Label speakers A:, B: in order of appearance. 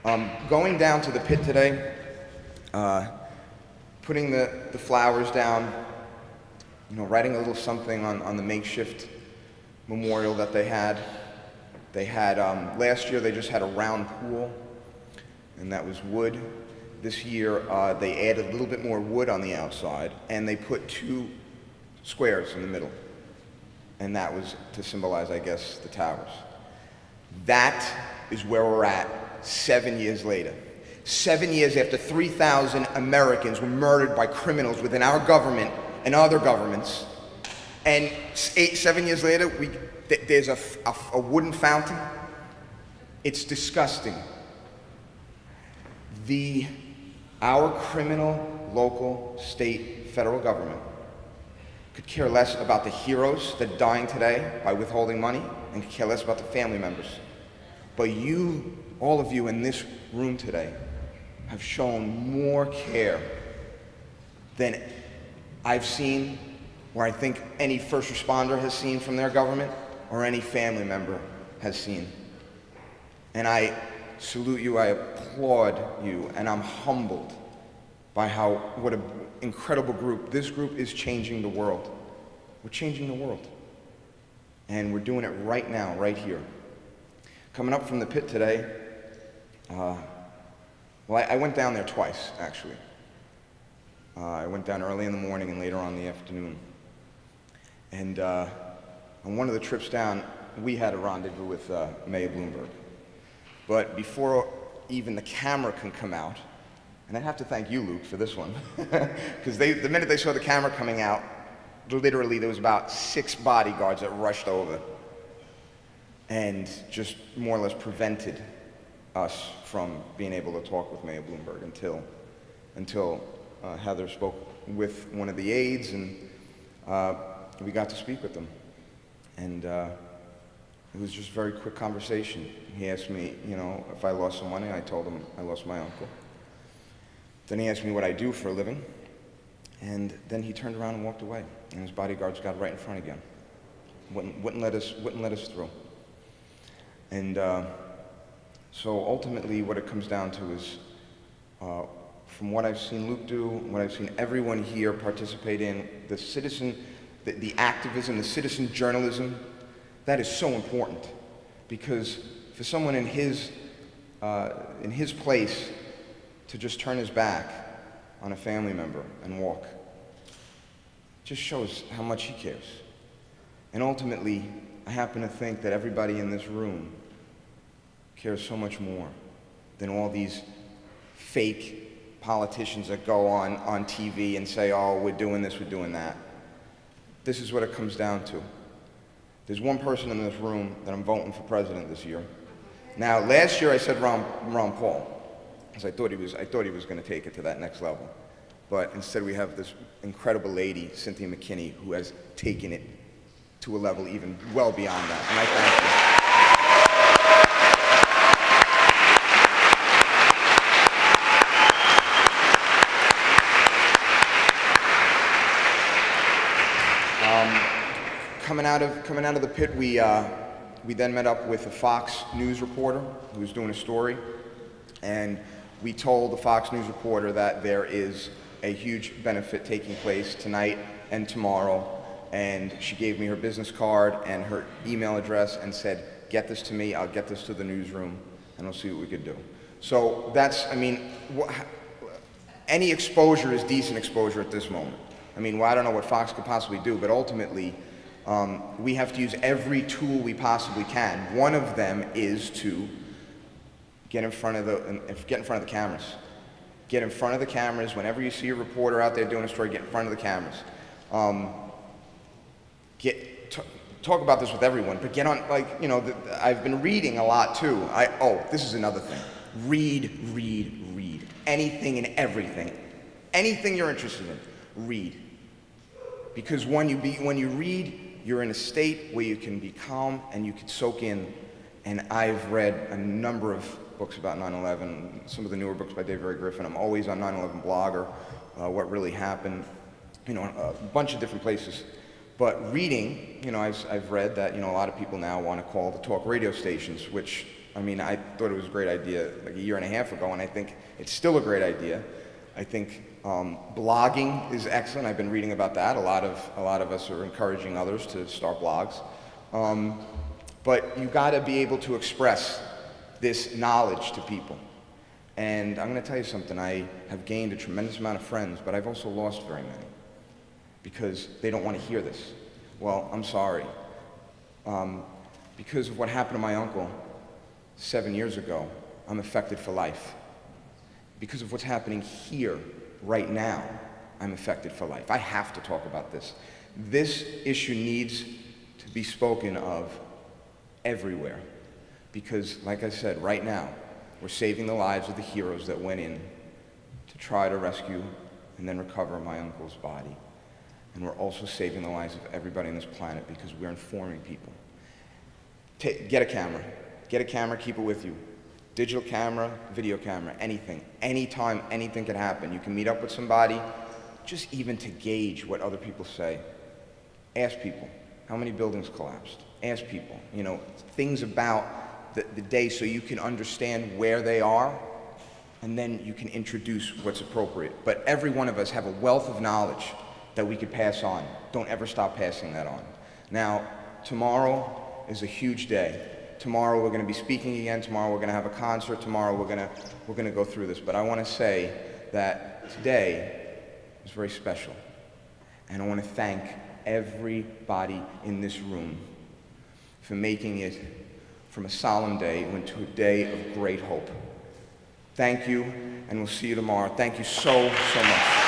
A: Going down to the pit today, putting the flowers down, writing a little something on the makeshift memorial that they had. They had, last year they just had a round pool, and that was wood. This year they added a little bit more wood on the outside, and they put 2 squares in the middle. And that was to symbolize, I guess, the towers. That is where we're at 7 years later. 7 years after 3,000 Americans were murdered by criminals within our government and other governments. And 7 years later, there's a wooden fountain. It's disgusting. Our criminal, local, state, federal government could care less about the heroes that are dying today by withholding money, and could care less about the family members. But you, all of you in this room today, have shown more care than I've seen, or I think any first responder has seen from their government, or any family member has seen. And I salute you, I applaud you, and I'm humbled by what an incredible group. This group is changing the world. We're changing the world. And we're doing it right now, right here. Coming up from the pit today, I went down there twice, actually. I went down early in the morning and later on in the afternoon. And on one of the trips down, we had a rendezvous with Mayor Bloomberg. But before even the camera can come out, and I have to thank you, Luke, for this one, because the minute they saw the camera coming out, literally there was about 6 bodyguards that rushed over and just more or less prevented us from being able to talk with Mayor Bloomberg until Heather spoke with one of the aides, and we got to speak with them. And it was just a very quick conversation. He asked me, if I lost some money. I told him I lost my uncle. Then he asked me what I do for a living, and then he turned around and walked away, and his bodyguards got right in front again. Wouldn't let us through. And so ultimately what it comes down to is, from what I've seen Luke do, what I've seen everyone here participate in, the activism, the citizen journalism, that is so important. Because for someone in his place to just turn his back on a family member and walk, just shows how much he cares. And ultimately, I happen to think that everybody in this room cares so much more than all these fake politicians that go on TV and say, oh, we're doing this, we're doing that. This is what it comes down to. There's one person in this room that I'm voting for president this year. Now, last year I said Ron Paul, because I thought he was going to take it to that next level. But instead we have this incredible lady, Cynthia McKinney, who has taken it to a level even well beyond that, and I thank you. Coming out of the pit, we then met up with a Fox News reporter who was doing a story, and we told the Fox News reporter that there is a huge benefit taking place tonight and tomorrow, and she gave me her business card and her email address and said, get this to me, I'll get this to the newsroom, and we'll see what we could do. So that's, any exposure is decent exposure at this moment. Well, I don't know what Fox could possibly do, but ultimately, we have to use every tool we possibly can. One of them is to get in front of the cameras. Get in front of the cameras. Whenever you see a reporter out there doing a story, get in front of the cameras. Talk about this with everyone, but get on, I've been reading a lot too. This is another thing. Read. Anything and everything. Anything you're interested in, read. Because when you read, you're in a state where you can be calm and you can soak in. And I've read a number of books about 9/11, some of the newer books by David Griffin. I'm always on 9/11 Blogger, What Really Happened, a bunch of different places. But reading, I've read that, a lot of people now want to call the talk radio stations, which, I mean, I thought it was a great idea like a year and a half ago, and I think it's still a great idea. I think blogging is excellent. I've been reading about that. A lot of us are encouraging others to start blogs. But you got to be able to express this knowledge to people. And I'm going to tell you something. I have gained a tremendous amount of friends, but I've also lost very many because they don't want to hear this. Well, I'm sorry. Because of what happened to my uncle 7 years ago, I'm affected for life. Because of what's happening here, right now, I'm affected for life. I have to talk about this. This issue needs to be spoken of everywhere. Because, like I said, right now, we're saving the lives of the heroes that went in to try to rescue and then recover my uncle's body. And we're also saving the lives of everybody on this planet because we're informing people. Get a camera. Get a camera, keep it with you. Digital camera, video camera, anything. Anytime, anything can happen. You can meet up with somebody, just even to gauge what other people say. Ask people, how many buildings collapsed? Ask people, you know, things about the day so you can understand where they are, and then you can introduce what's appropriate. But every one of us have a wealth of knowledge that we could pass on. Don't ever stop passing that on. Now, tomorrow is a huge day. Tomorrow we're going to be speaking again. Tomorrow we're going to have a concert. Tomorrow we're going to go through this. But I want to say that today is very special. And I want to thank everybody in this room for making it from a solemn day into a day of great hope. Thank you, and we'll see you tomorrow. Thank you so, so much.